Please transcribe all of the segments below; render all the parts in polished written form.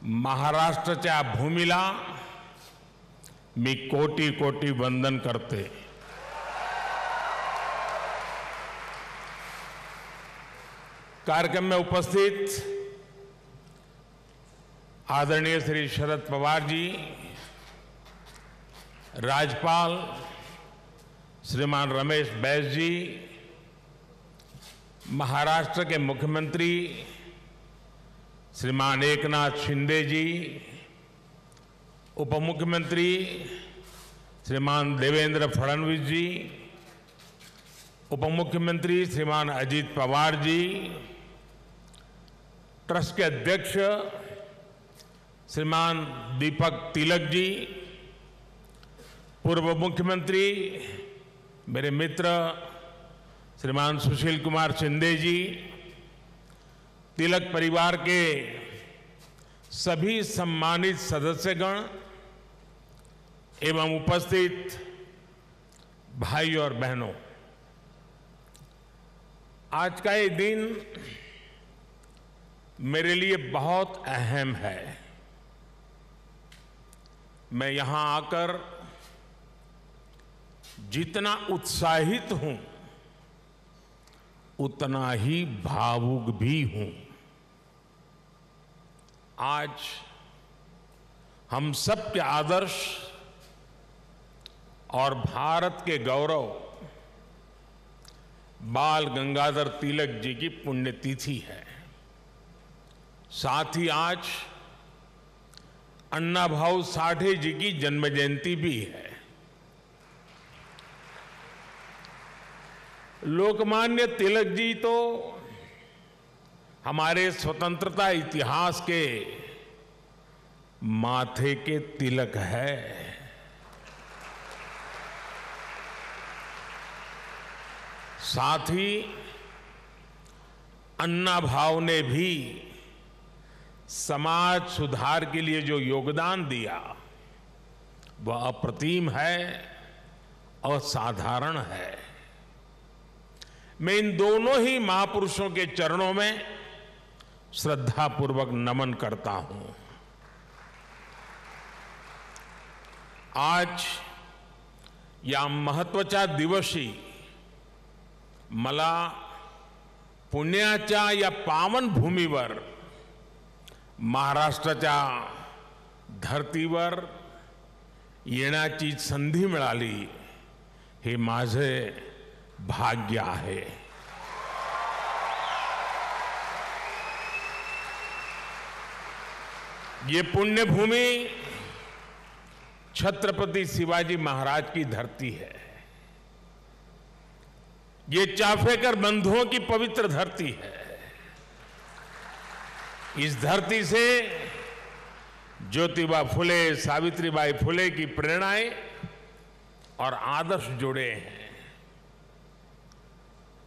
महाराष्ट्राच्या भूमीला मी कोटी कोटी वंदन करते। कार्यक्रम में उपस्थित आदरणीय श्री शरद पवार जी, राज्यपाल श्रीमान रमेश बैस जी, महाराष्ट्र के मुख्यमंत्री श्रीमान एकनाथ शिंदे जी, उप मुख्यमंत्री श्रीमान देवेंद्र फडणवीस जी, उप मुख्यमंत्री श्रीमान अजीत पवार जी, ट्रस्ट के अध्यक्ष श्रीमान दीपक तिलक जी, पूर्व मुख्यमंत्री मेरे मित्र श्रीमान सुशील कुमार शिंदे जी, तिलक परिवार के सभी सम्मानित सदस्यगण एवं उपस्थित भाई और बहनों, आज का ये दिन मेरे लिए बहुत अहम है। मैं यहां आकर जितना उत्साहित हूं उतना ही भावुक भी हूं। आज हम सब के आदर्श और भारत के गौरव बाल गंगाधर तिलक जी की पुण्यतिथि है। साथ ही आज अन्ना भाऊ साठे जी की जन्म जयंती भी है। लोकमान्य तिलक जी तो हमारे स्वतंत्रता इतिहास के माथे के तिलक है। साथ ही अन्ना भाऊ ने भी समाज सुधार के लिए जो योगदान दिया वह अप्रतिम है, असाधारण है। मैं इन दोनों ही महापुरुषों के चरणों में श्रद्धापूर्वक नमन करता हूं। आज या महत्वाच्या दिवशी मला पुण्याच्या या पावन भूमीवर महाराष्ट्राच्या धर्तीवर येण्याची संधी मिळाली, हे माझे भाग्य आहे। ये पुण्य भूमि छत्रपति शिवाजी महाराज की धरती है। ये चाफेकर बंधुओं की पवित्र धरती है। इस धरती से ज्योतिबा फुले, सावित्रीबाई फुले की प्रेरणाएं और आदर्श जुड़े हैं।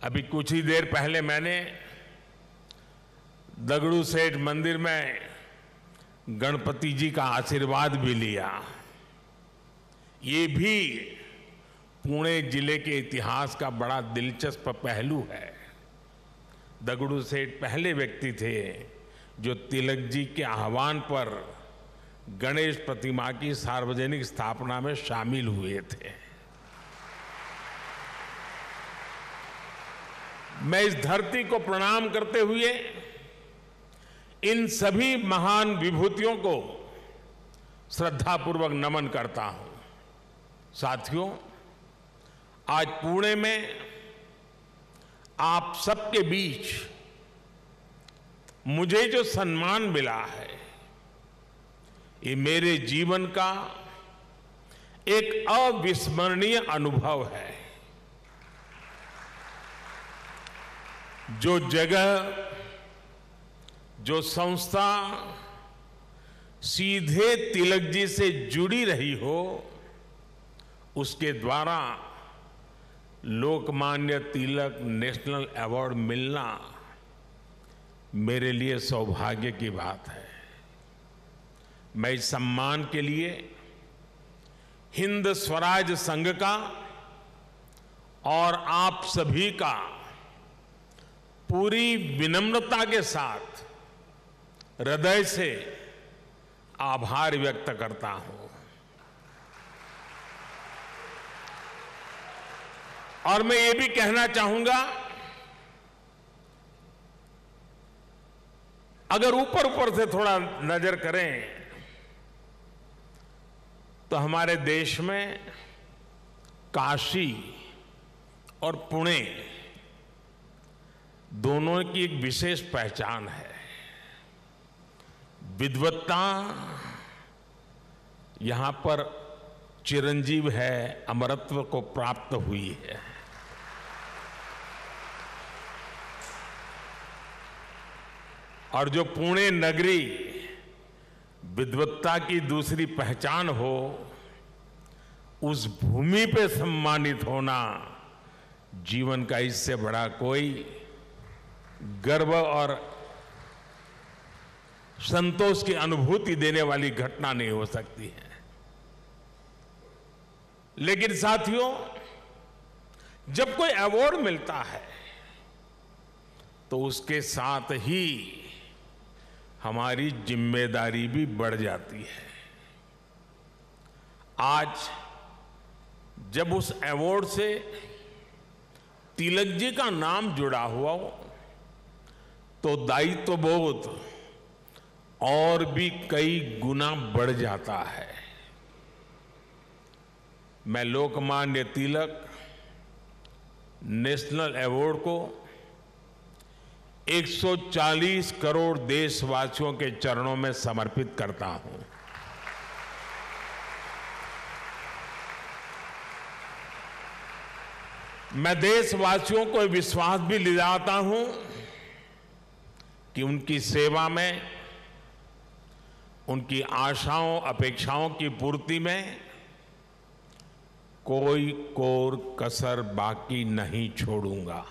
अभी कुछ ही देर पहले मैंने दगड़ू सेठ मंदिर में गणपति जी का आशीर्वाद भी लिया। ये भी पुणे जिले के इतिहास का बड़ा दिलचस्प पहलू है। दगड़ू सेठ पहले व्यक्ति थे जो तिलक जी के आह्वान पर गणेश प्रतिमा की सार्वजनिक स्थापना में शामिल हुए थे। मैं इस धरती को प्रणाम करते हुए इन सभी महान विभूतियों को श्रद्धापूर्वक नमन करता हूं। साथियों, आज पुणे में आप सबके बीच मुझे जो सम्मान मिला है, ये मेरे जीवन का एक अविस्मरणीय अनुभव है। जो जगह, जो संस्था सीधे तिलक जी से जुड़ी रही हो, उसके द्वारा लोकमान्य तिलक नेशनल अवार्ड मिलना मेरे लिए सौभाग्य की बात है। मैं इस सम्मान के लिए हिंद स्वराज संघ का और आप सभी का पूरी विनम्रता के साथ हृदय से आभार व्यक्त करता हूं। और मैं ये भी कहना चाहूंगा, अगर ऊपर ऊपर से थोड़ा नजर करें तो हमारे देश में काशी और पुणे दोनों की एक विशेष पहचान है। विद्वत्ता यहां पर चिरंजीव है, अमरत्व को प्राप्त हुई है। और जो पुणे नगरी विद्वत्ता की दूसरी पहचान हो, उस भूमि पे सम्मानित होना जीवन का इससे बड़ा कोई गर्व और संतोष की अनुभूति देने वाली घटना नहीं हो सकती है। लेकिन साथियों, जब कोई अवार्ड मिलता है तो उसके साथ ही हमारी जिम्मेदारी भी बढ़ जाती है। आज जब उस अवार्ड से तिलक जी का नाम जुड़ा हुआ हो तो दायित्व बोध और भी कई गुना बढ़ जाता है। मैं लोकमान्य तिलक नेशनल अवार्ड को 140 करोड़ देशवासियों के चरणों में समर्पित करता हूं। मैं देशवासियों को विश्वास भी दिलाता हूं कि उनकी सेवा में, उनकी आशाओं अपेक्षाओं की पूर्ति में कोई कोर कसर बाकी नहीं छोड़ूंगा।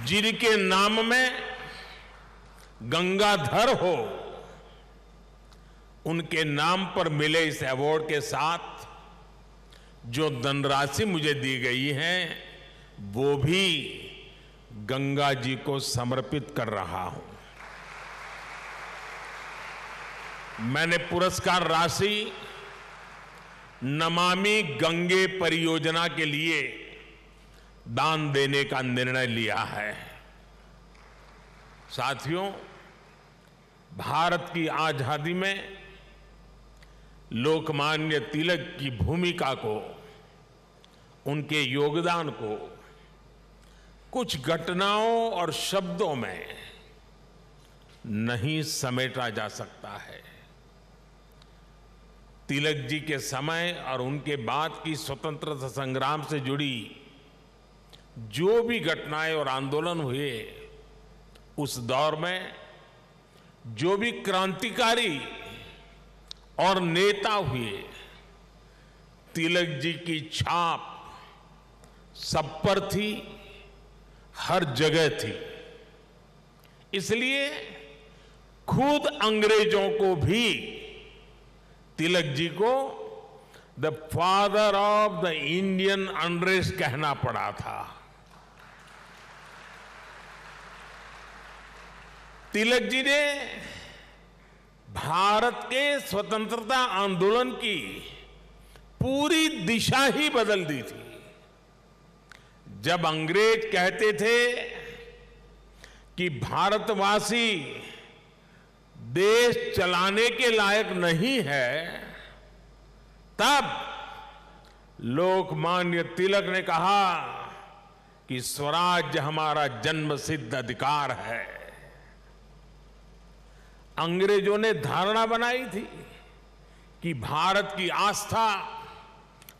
जिनके नाम में गंगाधर हो, उनके नाम पर मिले इस अवार्ड के साथ जो धनराशि मुझे दी गई है वो भी गंगा जी को समर्पित कर रहा हूं। मैंने पुरस्कार राशि नमामि गंगे परियोजना के लिए दान देने का निर्णय लिया है। साथियों, भारत की आजादी में लोकमान्य तिलक की भूमिका को, उनके योगदान को कुछ घटनाओं और शब्दों में नहीं समेटा जा सकता है। तिलक जी के समय और उनके बाद की स्वतंत्रता संग्राम से जुड़ी जो भी घटनाएं और आंदोलन हुए, उस दौर में जो भी क्रांतिकारी और नेता हुए, तिलक जी की छाप सब पर थी, हर जगह थी। इसलिए खुद अंग्रेजों को भी तिलक जी को the father of the Indian unrest कहना पड़ा था। तिलक जी ने भारत के स्वतंत्रता आंदोलन की पूरी दिशा ही बदल दी थी। जब अंग्रेज कहते थे कि भारतवासी देश चलाने के लायक नहीं है, तब लोकमान्य तिलक ने कहा कि स्वराज्य हमारा जन्मसिद्ध अधिकार है। अंग्रेजों ने धारणा बनाई थी कि भारत की आस्था,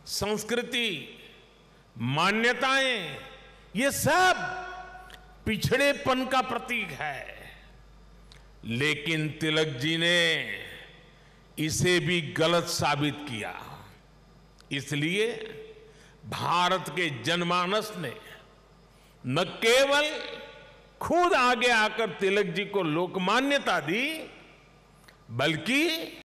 संस्कृति, मान्यताएं, ये सब पिछड़ेपन का प्रतीक है। लेकिन तिलक जी ने इसे भी गलत साबित किया। इसलिए भारत के जनमानस ने न केवल खुद आगे आकर तिलक जी को लोकमान्यता दी, बल्कि